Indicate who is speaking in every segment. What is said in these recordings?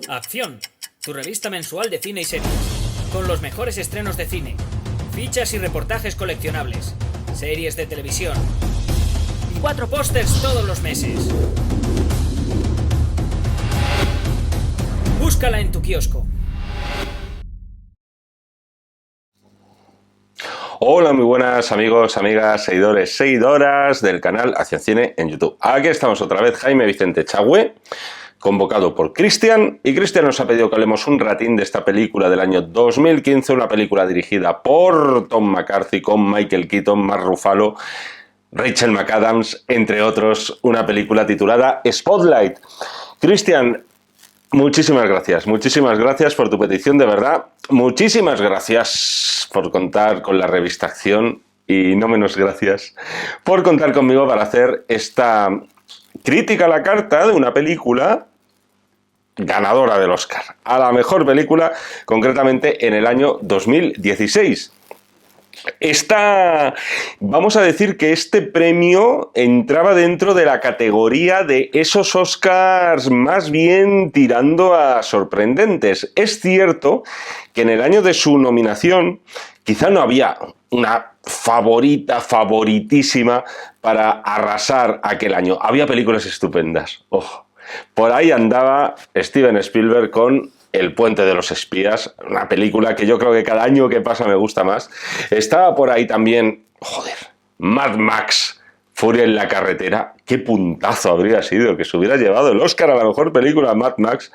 Speaker 1: Acción, tu revista mensual de cine y series, con los mejores estrenos de cine, fichas y reportajes coleccionables, series de televisión y 4 pósters todos los meses. Búscala en tu kiosco.
Speaker 2: Hola, muy buenas amigos, amigas, seguidores, seguidoras del canal Acción Cine en YouTube. Aquí estamos otra vez, Jaime Vicente Chagüe, convocado por Cristian, y Cristian nos ha pedido que hablemos un ratín de esta película del año 2015, una película dirigida por Tom McCarthy, con Michael Keaton, Mark Ruffalo, Rachel McAdams, entre otros, una película titulada Spotlight. Cristian, muchísimas gracias por tu petición, de verdad. Muchísimas gracias por contar con la revista Acción y no menos gracias por contar conmigo para hacer esta crítica a la carta de una película ganadora del Oscar a la mejor película, concretamente en el año 2016. Vamos a decir que este premio entraba dentro de la categoría de esos Oscars más bien tirando a sorprendentes. Es cierto que en el año de su nominación quizá no había una favoritísima para arrasar aquel año. Había películas estupendas. Oh, por ahí andaba Steven Spielberg con El puente de los espías, una película que yo creo que cada año que pasa me gusta más. Estaba por ahí también, Mad Max, Furia en la carretera. Qué puntazo habría sido que se hubiera llevado el Oscar a la mejor película, Mad Max.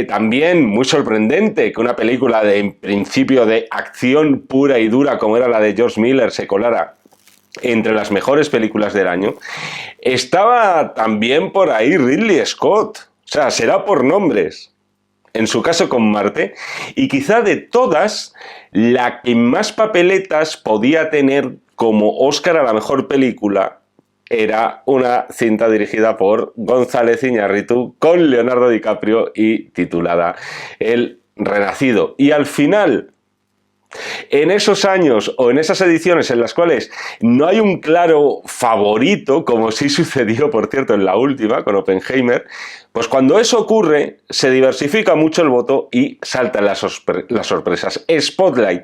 Speaker 2: También muy sorprendente que una película en principio de acción pura y dura como era la de George Miller se colara entre las mejores películas del año. Estaba también por ahí Ridley Scott, o sea, será por nombres, en su caso con Marte, y quizá de todas, la que más papeletas podía tener como Oscar a la mejor película era una cinta dirigida por González Iñárritu con Leonardo DiCaprio y titulada El Renacido. Y al final, en esos años o en esas ediciones en las cuales no hay un claro favorito, como sí sucedió, por cierto, en la última, con Oppenheimer, pues cuando eso ocurre, se diversifica mucho el voto y saltan las sorpresas. Spotlight,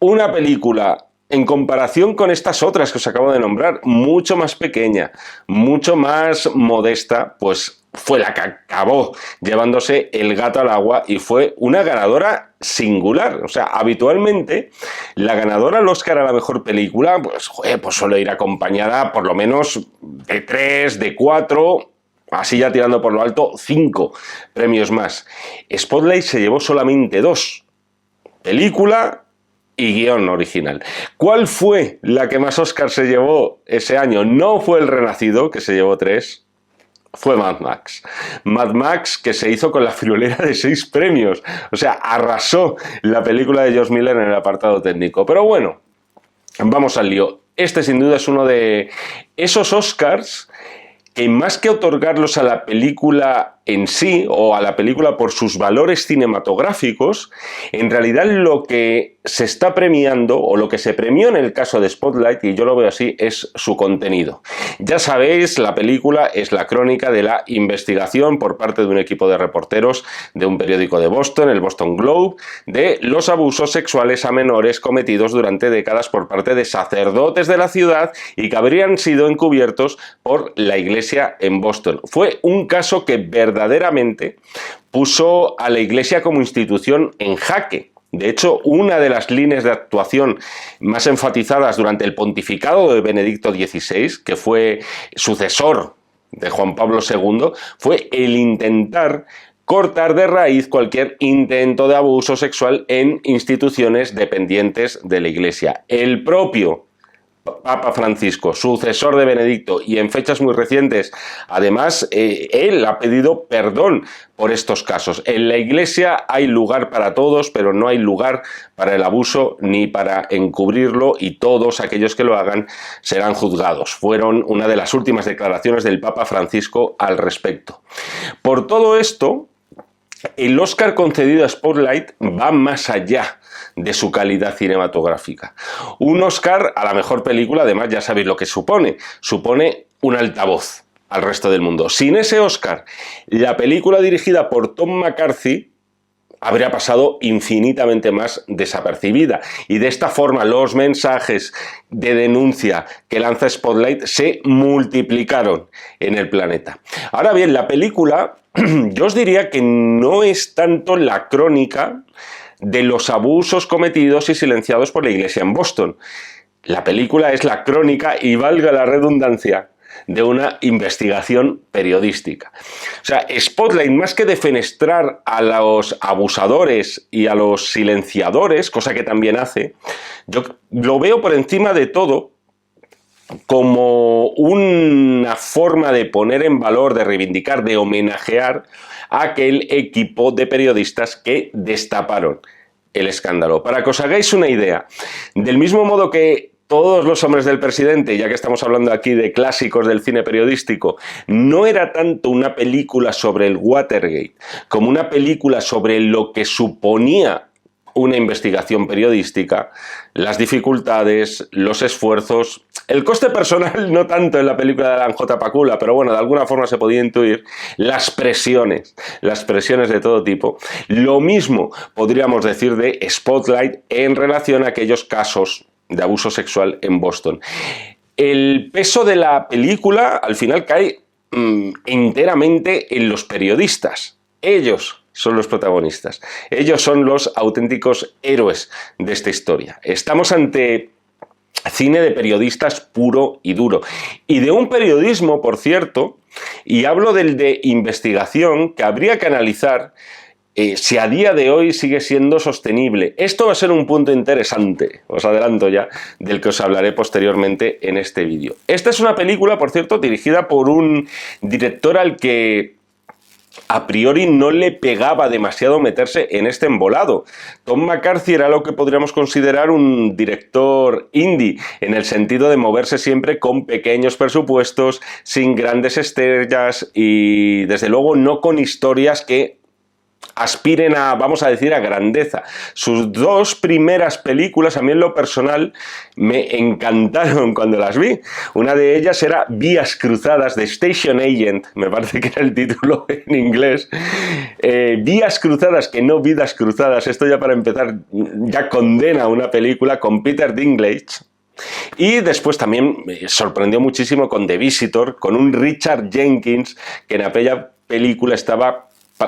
Speaker 2: una película en comparación con estas otras que os acabo de nombrar, mucho más pequeña, mucho más modesta, pues fue la que acabó llevándose el gato al agua y fue una ganadora singular. O sea, habitualmente la ganadora al Oscar a la mejor película, pues suele ir acompañada por lo menos de 3, de 4... así ya tirando por lo alto, 5 premios más. Spotlight se llevó solamente 2. Película y guión original. ¿Cuál fue la que más Oscar se llevó ese año? No fue El Renacido, que se llevó 3. Fue Mad Max. Mad Max, que se hizo con la friolera de 6 premios. O sea, arrasó la película de George Miller en el apartado técnico. Pero bueno, vamos al lío. Este sin duda es uno de esos Oscars que más que otorgarlos a la película en sí o a la película por sus valores cinematográficos, en realidad lo que se está premiando o lo que se premió en el caso de Spotlight, y yo lo veo así, es su contenido. Ya sabéis, la película es la crónica de la investigación por parte de un equipo de reporteros de un periódico de Boston, el Boston Globe, de los abusos sexuales a menores cometidos durante décadas por parte de sacerdotes de la ciudad y que habrían sido encubiertos por la iglesia en Boston. Fue un caso que verdaderamente puso a la iglesia como institución en jaque. De hecho, una de las líneas de actuación más enfatizadas durante el pontificado de Benedicto XVI, que fue sucesor de Juan Pablo II, fue el intentar cortar de raíz cualquier intento de abuso sexual en instituciones dependientes de la iglesia. El propio Papa Francisco, sucesor de Benedicto, y en fechas muy recientes, además, él ha pedido perdón por estos casos. En la Iglesia hay lugar para todos, pero no hay lugar para el abuso ni para encubrirlo, y todos aquellos que lo hagan serán juzgados. Fueron una de las últimas declaraciones del Papa Francisco al respecto. Por todo esto, el Oscar concedido a Spotlight va más allá de su calidad cinematográfica. Un Oscar a la mejor película, además, ya sabéis lo que supone. Supone un altavoz. al resto del mundo. Sin ese Oscar, la película dirigida por Tom McCarthy habría pasado infinitamente más desapercibida. Y de esta forma los mensajes de denuncia que lanza Spotlight se multiplicaron en el planeta. Ahora bien, la película, yo os diría que no es tanto la crónica de los abusos cometidos y silenciados por la Iglesia en Boston. La película es la crónica, y valga la redundancia, de una investigación periodística. O sea, Spotlight, más que defenestrar a los abusadores y a los silenciadores, cosa que también hace, yo lo veo por encima de todo como una forma de poner en valor, de reivindicar, de homenajear a aquel equipo de periodistas que destaparon el escándalo. Para que os hagáis una idea, del mismo modo que Todos los hombres del presidente, ya que estamos hablando aquí de clásicos del cine periodístico, no era tanto una película sobre el Watergate como una película sobre lo que suponía una investigación periodística, las dificultades, los esfuerzos, el coste personal no tanto en la película de Alan J. Pakula, pero bueno, de alguna forma se podía intuir, las presiones de todo tipo. Lo mismo podríamos decir de Spotlight en relación a aquellos casos de abuso sexual en Boston. El peso de la película al final cae enteramente en los periodistas. Ellos son los protagonistas. Ellos son los auténticos héroes de esta historia. Estamos ante cine de periodistas puro y duro. Y de un periodismo, por cierto, y hablo del de investigación, que habría que analizar si a día de hoy sigue siendo sostenible. Esto va a ser un punto interesante, os adelanto ya, del que os hablaré posteriormente en este vídeo. Esta es una película, por cierto, dirigida por un director al que a priori no le pegaba demasiado meterse en este embolado. Tom McCarthy era lo que podríamos considerar un director indie, en el sentido de moverse siempre con pequeños presupuestos, sin grandes estrellas y, desde luego, no con historias que aspiren a, vamos a decir, a grandeza. Sus dos primeras películas, a mí en lo personal, me encantaron cuando las vi. Una de ellas era Vías Cruzadas, de Station Agent, me parece que era el título en inglés. Vías Cruzadas, que no Vidas Cruzadas. Esto ya para empezar, ya condena una película con Peter Dinklage. Y después también me sorprendió muchísimo con The Visitor, con un Richard Jenkins, que en aquella película estaba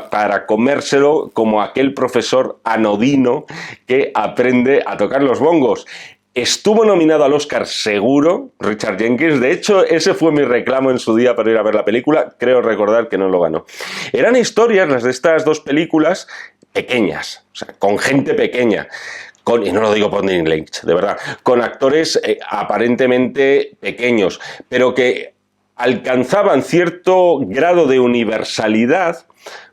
Speaker 2: para comérselo como aquel profesor anodino que aprende a tocar los bongos. Estuvo nominado al Oscar seguro, Richard Jenkins. De hecho, ese fue mi reclamo en su día para ir a ver la película. Creo recordar que no lo ganó. Eran historias, las de estas dos películas, pequeñas, o sea, con gente pequeña. Y no lo digo por Dinklage, de verdad, con actores aparentemente pequeños, pero que alcanzaban cierto grado de universalidad,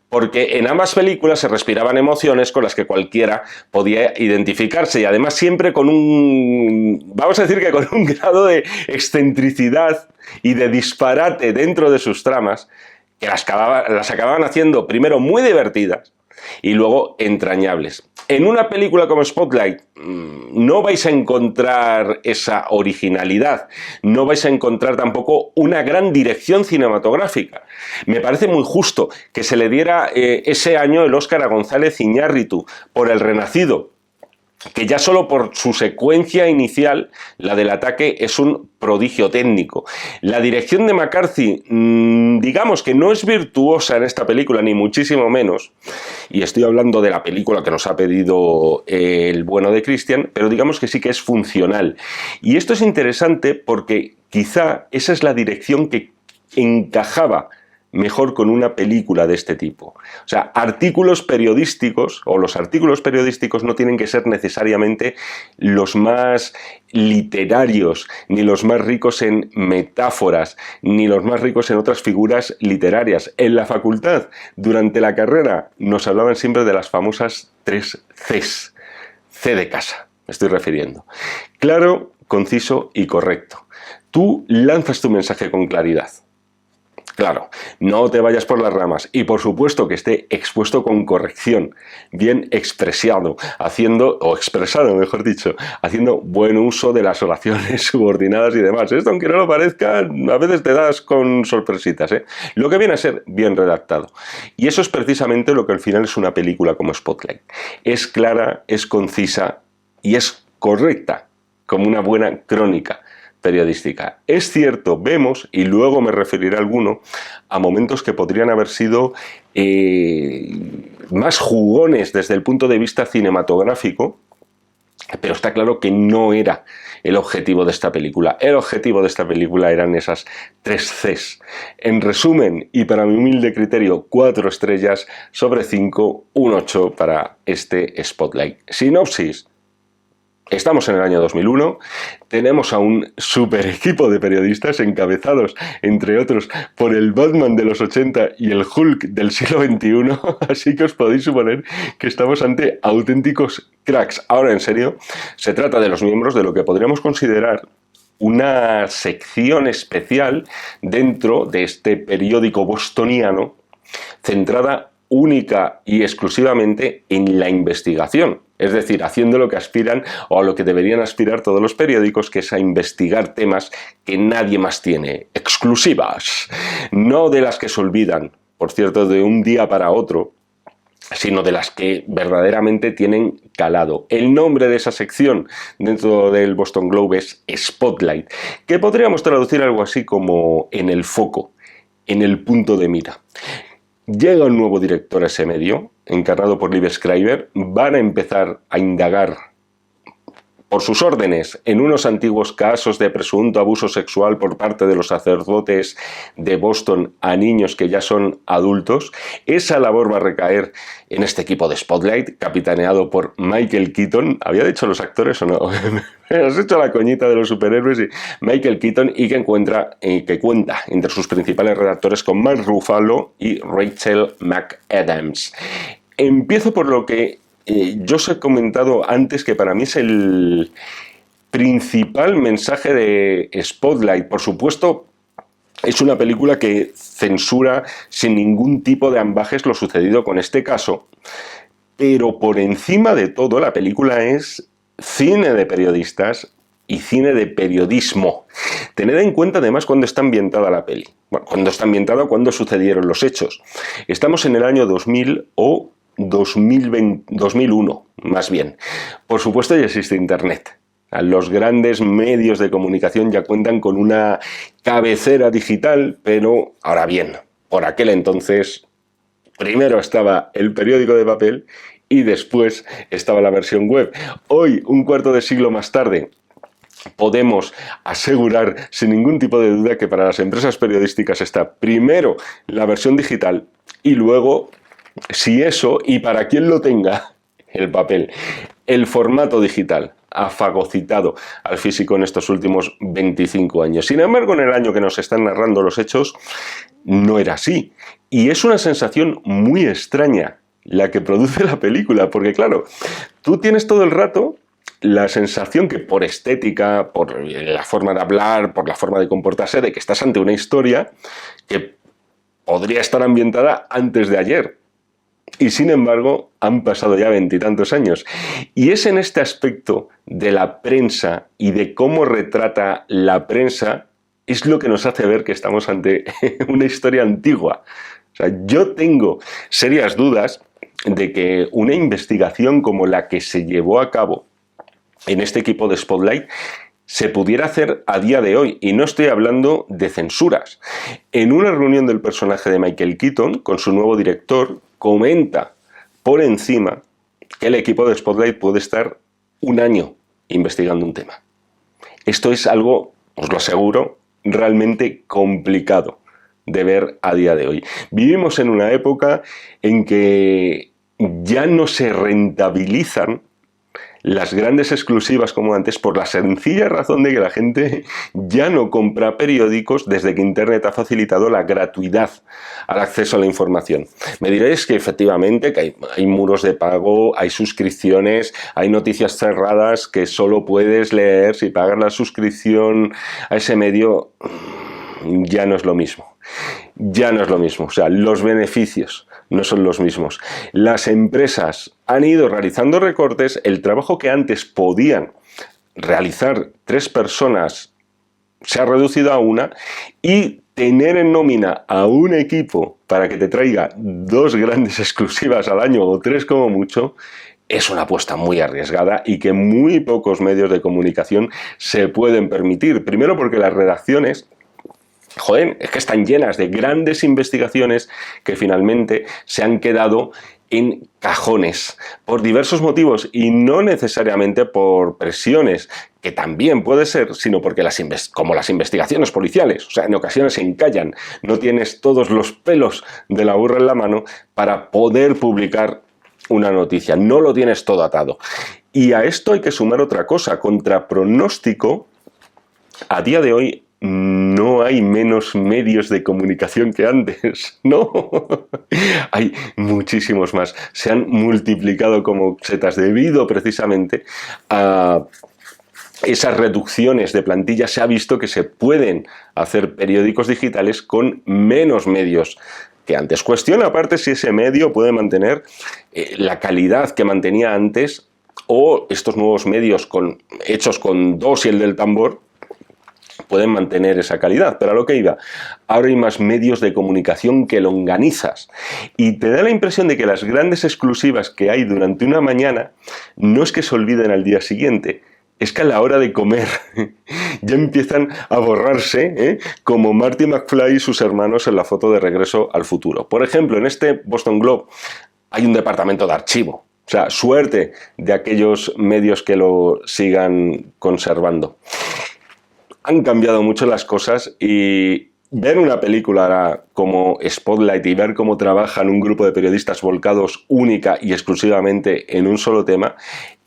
Speaker 2: porque en ambas películas se respiraban emociones con las que cualquiera podía identificarse, y además siempre con un, vamos a decir que con un grado de excentricidad y de disparate dentro de sus tramas, que las acababan haciendo primero muy divertidas y luego entrañables. En una película como Spotlight no vais a encontrar esa originalidad, no vais a encontrar tampoco una gran dirección cinematográfica. Me parece muy justo que se le diera ese año el Oscar a González Iñárritu por El Renacido, que ya solo por su secuencia inicial, la del ataque, es un prodigio técnico. La dirección de McCarthy, digamos que no es virtuosa en esta película, ni muchísimo menos, y estoy hablando de la película que nos ha pedido el bueno de Christian, pero digamos que sí que es funcional. Y esto es interesante porque quizá esa es la dirección que encajaba mejor con una película de este tipo. O sea, artículos periodísticos, o los artículos periodísticos no tienen que ser necesariamente los más literarios, ni los más ricos en metáforas, ni los más ricos en otras figuras literarias. En la facultad, durante la carrera, nos hablaban siempre de las famosas 3 Cs. C de casa, me estoy refiriendo. Claro, conciso y correcto. Tú lanzas tu mensaje con claridad. Claro, no te vayas por las ramas y por supuesto que esté expuesto con corrección, bien expresado, expresado, mejor dicho, haciendo buen uso de las oraciones subordinadas y demás. Esto, aunque no lo parezca, a veces te das con sorpresitas, ¿eh? Lo que viene a ser bien redactado. Y eso es precisamente lo que al final es una película como Spotlight. Es clara, es concisa y es correcta, como una buena crónica periodística. Es cierto, vemos, y luego me referiré a alguno, a momentos que podrían haber sido más jugones desde el punto de vista cinematográfico, pero está claro que no era el objetivo de esta película. El objetivo de esta película eran esas 3 Cs. En resumen, y para mi humilde criterio, 4 estrellas sobre 5, un 8 para este Spotlight. Sinopsis. Estamos en el año 2001, tenemos a un super equipo de periodistas encabezados, entre otros, por el Batman de los 80 y el Hulk del siglo XXI, así que os podéis suponer que estamos ante auténticos cracks. Ahora, en serio, se trata de los miembros de lo que podríamos considerar una sección especial dentro de este periódico bostoniano, centrada única y exclusivamente en la investigación. Es decir, haciendo lo que aspiran o a lo que deberían aspirar todos los periódicos, que es a investigar temas que nadie más tiene. Exclusivas. No de las que se olvidan, por cierto, de un día para otro, sino de las que verdaderamente tienen calado. El nombre de esa sección dentro del Boston Globe es Spotlight, que podríamos traducir algo así como en el foco, en el punto de mira. Llega un nuevo director a ese medio, encarnado por Liev Schreiber. Van a empezar a indagar por sus órdenes en unos antiguos casos de presunto abuso sexual por parte de los sacerdotes de Boston a niños que ya son adultos. Esa labor va a recaer en este equipo de Spotlight, capitaneado por Michael Keaton. ¿Había dicho los actores o no? Has hecho la coñita de los superhéroes. Y Michael Keaton, y que cuenta entre sus principales redactores con Mark Ruffalo y Rachel McAdams. Empiezo por lo que yo os he comentado antes, que para mí es el principal mensaje de Spotlight. Por supuesto, es una película que censura sin ningún tipo de ambajes lo sucedido con este caso, pero por encima de todo la película es cine de periodistas y cine de periodismo. Tened en cuenta además cuándo está ambientada la peli. Bueno, cuándo está ambientada, cuándo sucedieron los hechos. Estamos en el año 2000 o 2001, más bien. Por supuesto, ya existe Internet. Los grandes medios de comunicación ya cuentan con una cabecera digital, pero ahora bien, por aquel entonces, primero estaba el periódico de papel y después estaba la versión web. Hoy, un cuarto de siglo más tarde, podemos asegurar sin ningún tipo de duda que para las empresas periodísticas está primero la versión digital y luego, si eso, y para quien lo tenga, el papel. El formato digital ha fagocitado al físico en estos últimos 25 años. Sin embargo, en el año que nos están narrando los hechos, no era así. Y es una sensación muy extraña la que produce la película, porque claro, tú tienes todo el rato la sensación que por estética, por la forma de hablar, por la forma de comportarse, de que estás ante una historia que podría estar ambientada antes de ayer. Y sin embargo, han pasado ya 20 y tantos años. Y es en este aspecto de la prensa y de cómo retrata la prensa, es lo que nos hace ver que estamos ante una historia antigua. O sea, yo tengo serias dudas de que una investigación como la que se llevó a cabo en este equipo de Spotlight se pudiera hacer a día de hoy, y no estoy hablando de censuras. En una reunión del personaje de Michael Keaton con su nuevo director, comenta por encima que el equipo de Spotlight puede estar un año investigando un tema. Esto es algo, os lo aseguro, realmente complicado de ver a día de hoy. Vivimos en una época en que ya no se rentabilizan las grandes exclusivas como antes, por la sencilla razón de que la gente ya no compra periódicos desde que Internet ha facilitado la gratuidad al acceso a la información. Me diréis que efectivamente que hay muros de pago, hay suscripciones, hay noticias cerradas que solo puedes leer si pagas la suscripción a ese medio. Ya no es lo mismo. ya no es lo mismo. O sea, los beneficios no son los mismos. Las empresas han ido realizando recortes, el trabajo que antes podían realizar 3 personas se ha reducido a 1, y tener en nómina a un equipo para que te traiga 2 grandes exclusivas al año o 3 como mucho, es una apuesta muy arriesgada y que muy pocos medios de comunicación se pueden permitir. Primero porque las redacciones, joder, es que están llenas de grandes investigaciones que finalmente se han quedado en cajones por diversos motivos, y no necesariamente por presiones, que también puede ser, sino porque como las investigaciones policiales, o sea, en ocasiones se encallan, no tienes todos los pelos de la burra en la mano para poder publicar una noticia, no lo tienes todo atado. Y a esto hay que sumar otra cosa: contra pronóstico, a día de hoy no hay menos medios de comunicación que antes, no, hay muchísimos más, se han multiplicado como setas debido precisamente a esas reducciones de plantilla. Se ha visto que se pueden hacer periódicos digitales con menos medios que antes. Cuestión aparte si ese medio puede mantener la calidad que mantenía antes, o estos nuevos medios hechos con 2 y el del tambor pueden mantener esa calidad. Pero a lo que iba, ahora hay más medios de comunicación que longanizas, y te da la impresión de que las grandes exclusivas que hay durante una mañana no es que se olviden al día siguiente, es que a la hora de comer ya empiezan a borrarse, como Marty McFly y sus hermanos en la foto de Regreso al Futuro. Por ejemplo, en este Boston Globe hay un departamento de archivo. O sea, suerte de aquellos medios que lo sigan conservando. Han cambiado mucho las cosas, y ver una película ahora como Spotlight y ver cómo trabajan un grupo de periodistas volcados única y exclusivamente en un solo tema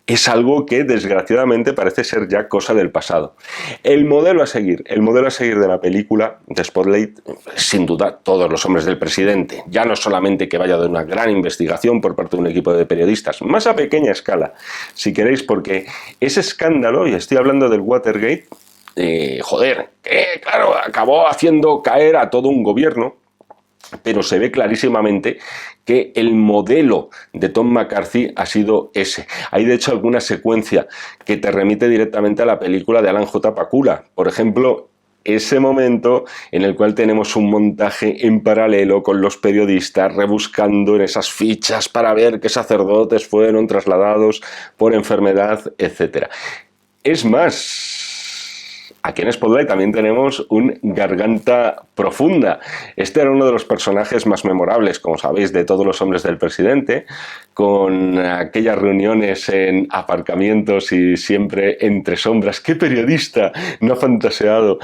Speaker 2: es algo que desgraciadamente parece ser ya cosa del pasado. El modelo a seguir de la película de Spotlight, sin duda, Todos los hombres del presidente. Ya no solamente que vaya de una gran investigación por parte de un equipo de periodistas, más a pequeña escala, si queréis, porque ese escándalo, y estoy hablando del Watergate, que claro, acabó haciendo caer a todo un gobierno, pero se ve clarísimamente que el modelo de Tom McCarthy ha sido ese. Hay de hecho alguna secuencia que te remite directamente a la película de Alan J. Pakula. Por ejemplo, ese momento en el cual tenemos un montaje en paralelo con los periodistas rebuscando en esas fichas para ver qué sacerdotes fueron trasladados por enfermedad, etc. Es más, aquí en Spotlight también tenemos un Garganta Profunda. Este era uno de los personajes más memorables, como sabéis, de Todos los hombres del presidente, con aquellas reuniones en aparcamientos y siempre entre sombras. ¿Qué periodista no ha fantaseado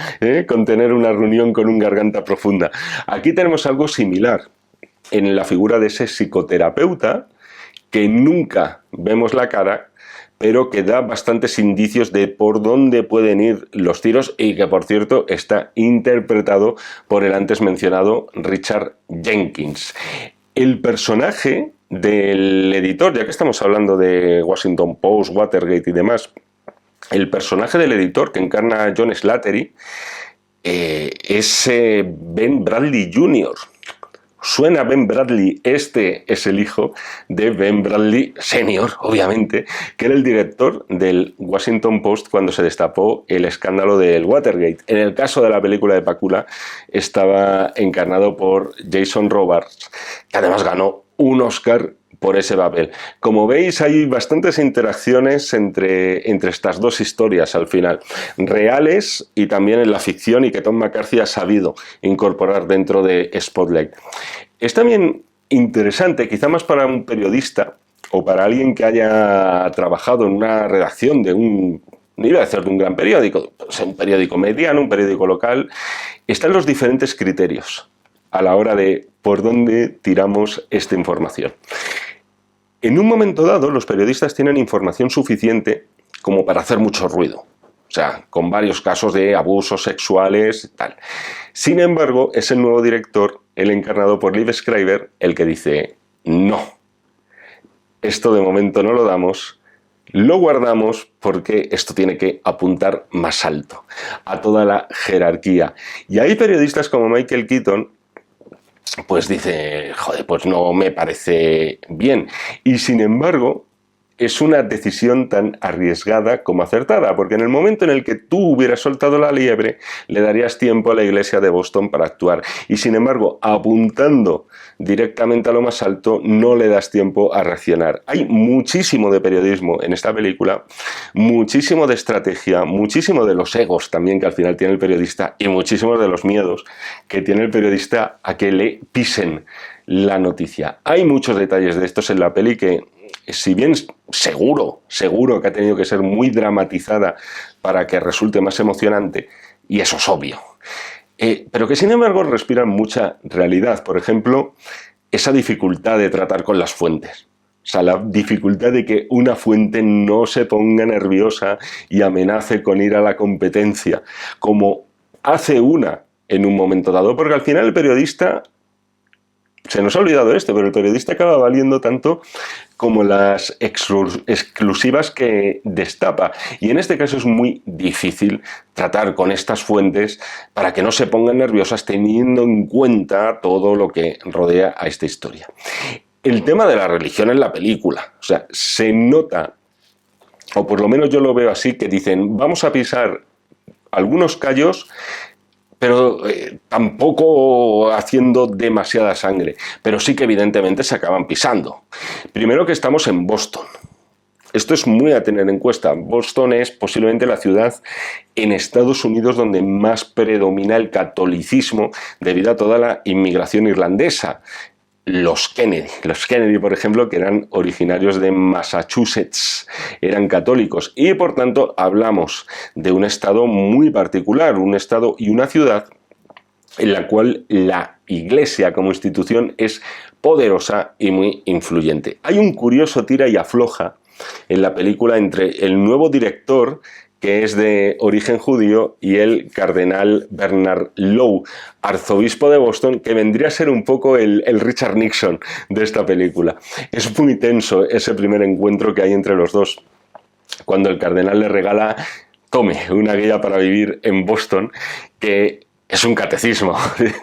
Speaker 2: con tener una reunión con un Garganta Profunda? Aquí tenemos algo similar en la figura de ese psicoterapeuta que nunca vemos la cara, pero que da bastantes indicios de por dónde pueden ir los tiros, y que, por cierto, está interpretado por el antes mencionado Richard Jenkins. El personaje del editor, ya que estamos hablando de Washington Post, Watergate y demás, el personaje del editor que encarna a John Slattery es Ben Bradley Jr., Suena Ben Bradley, este es el hijo de Ben Bradley Senior, obviamente, que era el director del Washington Post cuando se destapó el escándalo del Watergate. En el caso de la película de Pakula estaba encarnado por Jason Robards, que además ganó un Oscar por ese papel. Como veis, hay bastantes interacciones entre estas dos historias al final, reales y también en la ficción, y que Tom McCarthy ha sabido incorporar dentro de Spotlight. Es también interesante, quizá más para un periodista o para alguien que haya trabajado en una redacción de no iba a decir de un gran periódico, un periódico mediano, un periódico local, están los diferentes criterios a la hora de por dónde tiramos esta información. En un momento dado, los periodistas tienen información suficiente como para hacer mucho ruido, o sea, con varios casos de abusos sexuales y tal. Sin embargo, es el nuevo director, el encarnado por Liev Schreiber, el que dice: no, esto de momento no lo damos, lo guardamos porque esto tiene que apuntar más alto, a toda la jerarquía. Y hay periodistas como Michael Keaton pues dice, joder, pues no me parece bien. Y sin embargo, es una decisión tan arriesgada como acertada, porque en el momento en el que tú hubieras soltado la liebre, le darías tiempo a la iglesia de Boston para actuar. Y sin embargo, apuntando directamente a lo más alto, no le das tiempo a reaccionar. Hay muchísimo de periodismo en esta película, muchísimo de estrategia, muchísimo de los egos también que al final tiene el periodista y muchísimos de los miedos que tiene el periodista a que le pisen la noticia. Hay muchos detalles de estos en la peli que, si bien seguro que ha tenido que ser muy dramatizada para que resulte más emocionante, y eso es obvio, pero que sin embargo respiran mucha realidad. Por ejemplo, esa dificultad de tratar con las fuentes. O sea, la dificultad de que una fuente no se ponga nerviosa y amenace con ir a la competencia, como hace una en un momento dado, porque al final el periodista, se nos ha olvidado esto, pero el periodista acaba valiendo tanto como las exclusivas que destapa. Y en este caso es muy difícil tratar con estas fuentes para que no se pongan nerviosas teniendo en cuenta todo lo que rodea a esta historia. El tema de la religión en la película, o sea, se nota, o por lo menos yo lo veo así, que dicen, vamos a pisar algunos callos, pero tampoco haciendo demasiada sangre, pero sí que evidentemente se acaban pisando. Primero que estamos en Boston. Esto es muy a tener en cuenta. Boston es posiblemente la ciudad en Estados Unidos donde más predomina el catolicismo debido a toda la inmigración irlandesa. Los Kennedy, por ejemplo, que eran originarios de Massachusetts, eran católicos y por tanto hablamos de un estado muy particular, un estado y una ciudad en la cual la Iglesia como institución es poderosa y muy influyente. Hay un curioso tira y afloja en la película entre el nuevo director, que es de origen judío, y el cardenal Bernard Law, arzobispo de Boston, que vendría a ser un poco el Richard Nixon de esta película. Es muy tenso ese primer encuentro que hay entre los dos, cuando el cardenal le regala, tome, una guía para vivir en Boston, que es un catecismo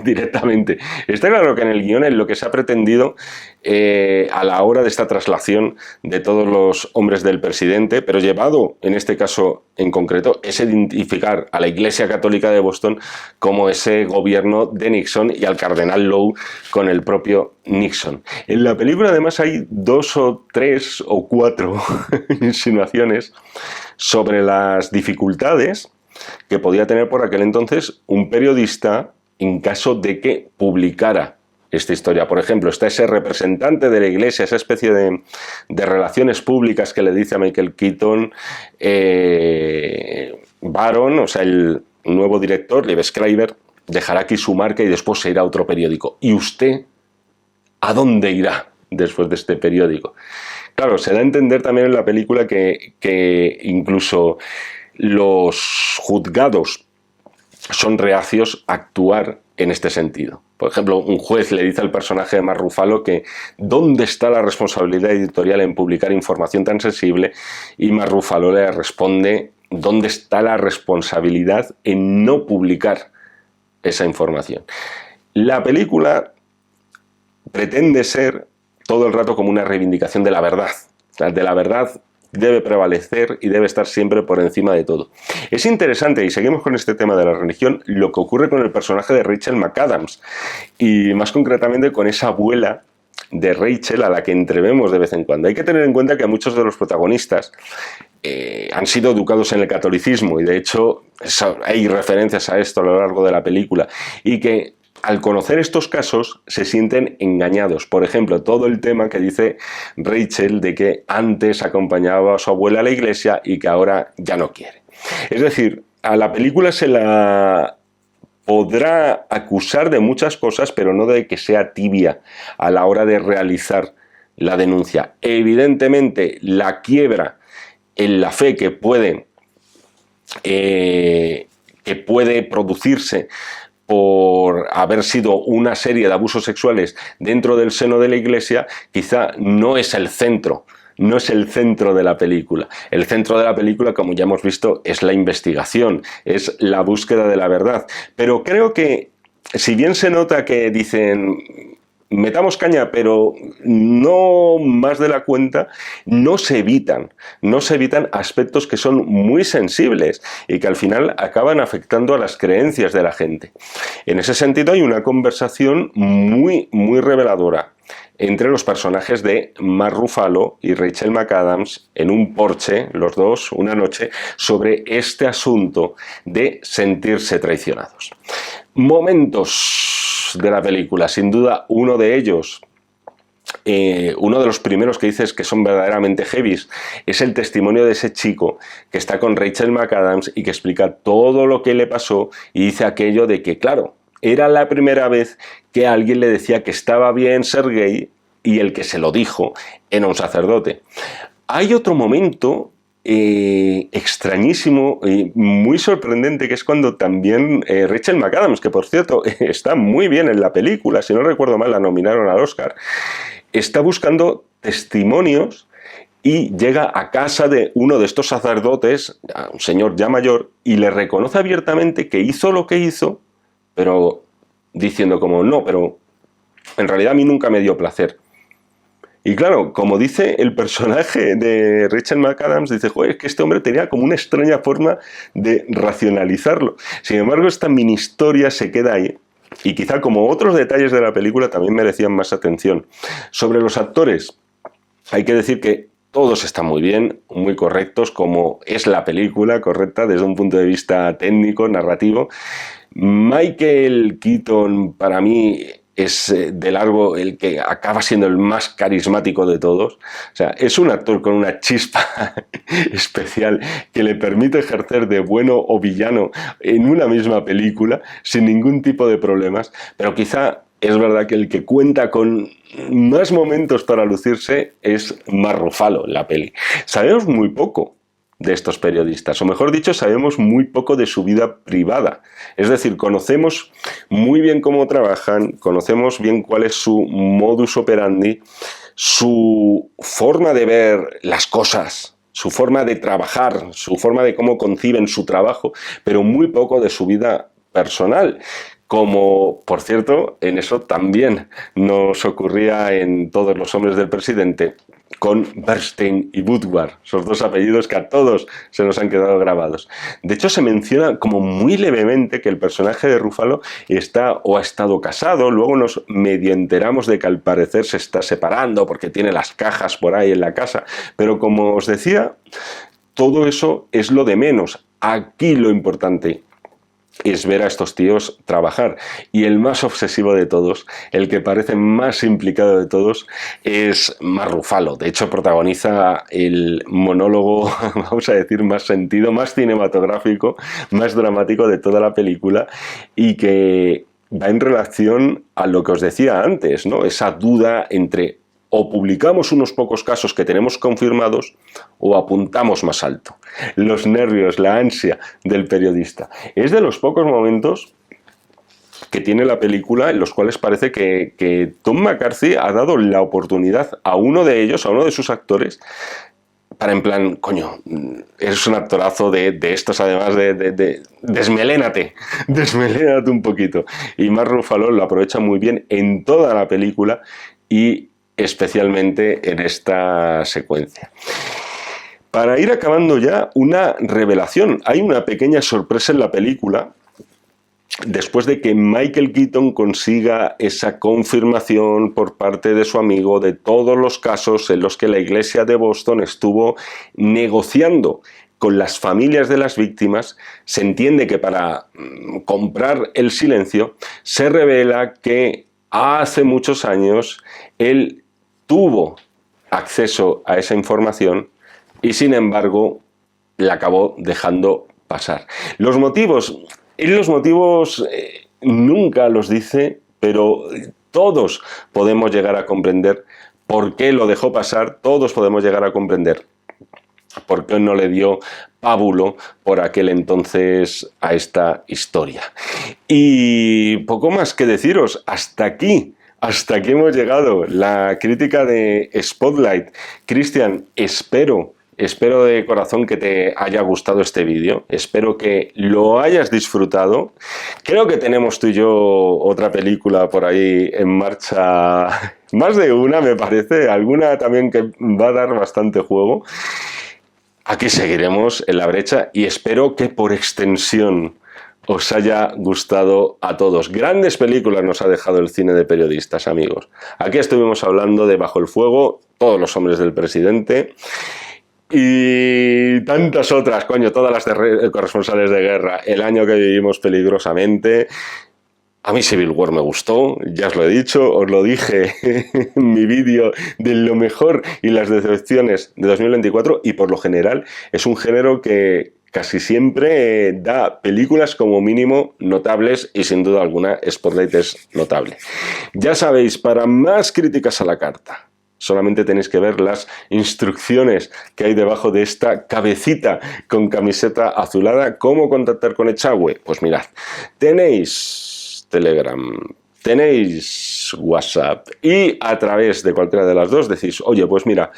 Speaker 2: directamente. Está claro que en el guión es lo que se ha pretendido a la hora de esta traslación de todos los hombres del presidente, pero llevado en este caso en concreto es identificar a la Iglesia Católica de Boston como ese gobierno de Nixon y al cardenal Law con el propio Nixon. En la película además hay 2 o 3 o 4 insinuaciones sobre las dificultades que podía tener por aquel entonces un periodista en caso de que publicara esta historia. Por ejemplo, está ese representante de la Iglesia, esa especie de relaciones públicas que le dice a Michael Keaton, Baron, o sea, el nuevo director, Liev Schreiber, dejará aquí su marca y después se irá a otro periódico. ¿Y usted a dónde irá después de este periódico? Claro, se da a entender también en la película que incluso los juzgados son reacios a actuar en este sentido. Por ejemplo, un juez le dice al personaje de Mark Ruffalo que ¿dónde está la responsabilidad editorial en publicar información tan sensible? Y Mark Ruffalo le responde ¿dónde está la responsabilidad en no publicar esa información? La película pretende ser todo el rato como una reivindicación de la verdad. O sea, de la verdad debe prevalecer y debe estar siempre por encima de todo. Es interesante, y seguimos con este tema de la religión, lo que ocurre con el personaje de Rachel McAdams, y más concretamente con esa abuela de Rachel a la que entrevemos de vez en cuando. Hay que tener en cuenta que muchos de los protagonistas han sido educados en el catolicismo, y de hecho hay referencias a esto a lo largo de la película, y que al conocer estos casos se sienten engañados. Por ejemplo, todo el tema que dice Rachel de que antes acompañaba a su abuela a la iglesia y que ahora ya no quiere. Es decir, a la película se la podrá acusar de muchas cosas, pero no de que sea tibia a la hora de realizar la denuncia. Evidentemente, la quiebra en la fe que puede producirse por haber sido una serie de abusos sexuales dentro del seno de la Iglesia, quizá no es el centro de la película. El centro de la película, como ya hemos visto, es la investigación, es la búsqueda de la verdad. Pero creo que si bien se nota que dicen metamos caña, pero no más de la cuenta, no se evitan aspectos que son muy sensibles y que al final acaban afectando a las creencias de la gente. En ese sentido hay una conversación muy, muy reveladora entre los personajes de Mark Ruffalo y Rachel McAdams en un porche, los dos, una noche, sobre este asunto de sentirse traicionados. Momentos de la película, sin duda uno de ellos, uno de los primeros que dices que son verdaderamente heavies, es el testimonio de ese chico que está con Rachel McAdams y que explica todo lo que le pasó y dice aquello de que, claro, era la primera vez que alguien le decía que estaba bien ser gay y el que se lo dijo era un sacerdote. Hay otro momento extrañísimo y muy sorprendente, que es cuando también Rachel McAdams, que por cierto está muy bien en la película, si no recuerdo mal la nominaron al Oscar, está buscando testimonios y llega a casa de uno de estos sacerdotes, un señor ya mayor, y le reconoce abiertamente que hizo lo que hizo, pero diciendo como no, pero en realidad a mí nunca me dio placer. Y claro, como dice el personaje de Rachel McAdams, dice, joder, es que este hombre tenía como una extraña forma de racionalizarlo. Sin embargo, esta mini historia se queda ahí. Y quizá como otros detalles de la película también merecían más atención. Sobre los actores, hay que decir que todos están muy bien, muy correctos, como es la película, correcta desde un punto de vista técnico, narrativo. Michael Keaton, para mí, es de largo el que acaba siendo el más carismático de todos. O sea, es un actor con una chispa especial que le permite ejercer de bueno o villano en una misma película sin ningún tipo de problemas, pero quizá es verdad que el que cuenta con más momentos para lucirse es Mark Ruffalo en la peli. Sabemos muy poco de estos periodistas, o mejor dicho, sabemos muy poco de su vida privada. Es decir, conocemos muy bien cómo trabajan, conocemos bien cuál es su modus operandi, su forma de ver las cosas, su forma de trabajar, su forma de cómo conciben su trabajo, pero muy poco de su vida personal. Como, por cierto, en eso también nos ocurría en Todos los hombres del presidente, con Bernstein y Woodward, esos dos apellidos que a todos se nos han quedado grabados. De hecho, se menciona como muy levemente que el personaje de Ruffalo está o ha estado casado, luego nos medio enteramos de que al parecer se está separando porque tiene las cajas por ahí en la casa, pero como os decía, todo eso es lo de menos. Aquí lo importante es ver a estos tíos trabajar. Y el más obsesivo de todos, el que parece más implicado de todos, es Mark Ruffalo. De hecho, protagoniza el monólogo, vamos a decir, más sentido, más cinematográfico, más dramático de toda la película, y que va en relación a lo que os decía antes, ¿no? Esa duda entre o publicamos unos pocos casos que tenemos confirmados o apuntamos más alto. Los nervios, la ansia del periodista. Es de los pocos momentos que tiene la película en los cuales parece que Tom McCarthy ha dado la oportunidad a uno de ellos, a uno de sus actores, para en plan, coño, eres un actorazo de estos, además de desmelénate un poquito. Y Mark Ruffalo lo aprovecha muy bien en toda la película y especialmente en esta secuencia. Para ir acabando ya, una revelación. Hay una pequeña sorpresa en la película. Después de que Michael Keaton consiga esa confirmación por parte de su amigo de todos los casos en los que la iglesia de Boston estuvo negociando con las familias de las víctimas, se entiende que para comprar el silencio, se revela que hace muchos años él tuvo acceso a esa información y sin embargo la acabó dejando pasar. Los motivos nunca los dice, pero todos podemos llegar a comprender por qué lo dejó pasar, todos podemos llegar a comprender por qué no le dio pábulo por aquel entonces a esta historia. Y poco más que deciros, hasta aquí hemos llegado. La crítica de Spotlight. Cristian, espero Espero de corazón que te haya gustado este vídeo. Espero que lo hayas disfrutado. Creo que tenemos tú y yo otra película por ahí en marcha. Más de una, me parece. Alguna también que va a dar bastante juego. Aquí seguiremos en la brecha y espero que por extensión os haya gustado a todos. Grandes películas nos ha dejado el cine de periodistas, amigos. Aquí estuvimos hablando de Bajo el fuego, Todos los hombres del presidente y tantas otras, coño, todas las de corresponsales de guerra, El año que vivimos peligrosamente. A mí Civil War me gustó, ya os lo he dicho, os lo dije en mi vídeo de lo mejor y las decepciones de 2024, y por lo general es un género que casi siempre da películas como mínimo notables y sin duda alguna Spotlight es notable. Ya sabéis, para más críticas a la carta, solamente tenéis que ver las instrucciones que hay debajo de esta cabecita con camiseta azulada. ¿Cómo contactar con Echagüe? Pues mirad, tenéis Telegram, tenéis WhatsApp y a través de cualquiera de las dos decís, oye, pues mira,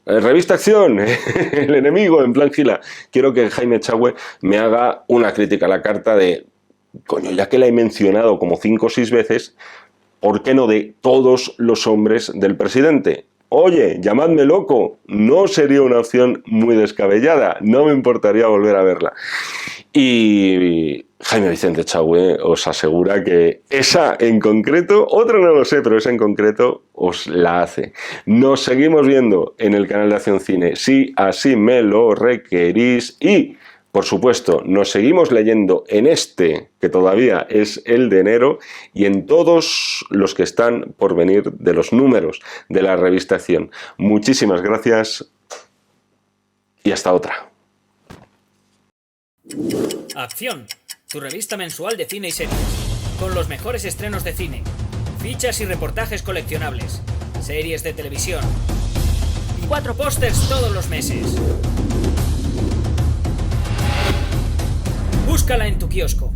Speaker 2: Revista Acción, el enemigo, en plan Gila, quiero que Jaime Echagüe me haga una crítica a la carta de, coño, ya que la he mencionado como 5 o 6 veces, ¿por qué no de todos los hombres del presidente? Oye, llamadme loco, no sería una opción muy descabellada, no me importaría volver a verla. Y Jaime Vicente Echagüe os asegura que esa en concreto, otra no lo sé, pero esa en concreto os la hace. Nos seguimos viendo en el canal de Acción Cine, si así me lo requerís, y por supuesto, nos seguimos leyendo en este, que todavía es el de enero, y en todos los que están por venir de los números de la revista Acción. Muchísimas gracias y hasta otra.
Speaker 1: Acción, tu revista mensual de cine y series, con los mejores estrenos de cine, fichas y reportajes coleccionables, series de televisión y 4 pósters todos los meses. Búscala en tu kiosco.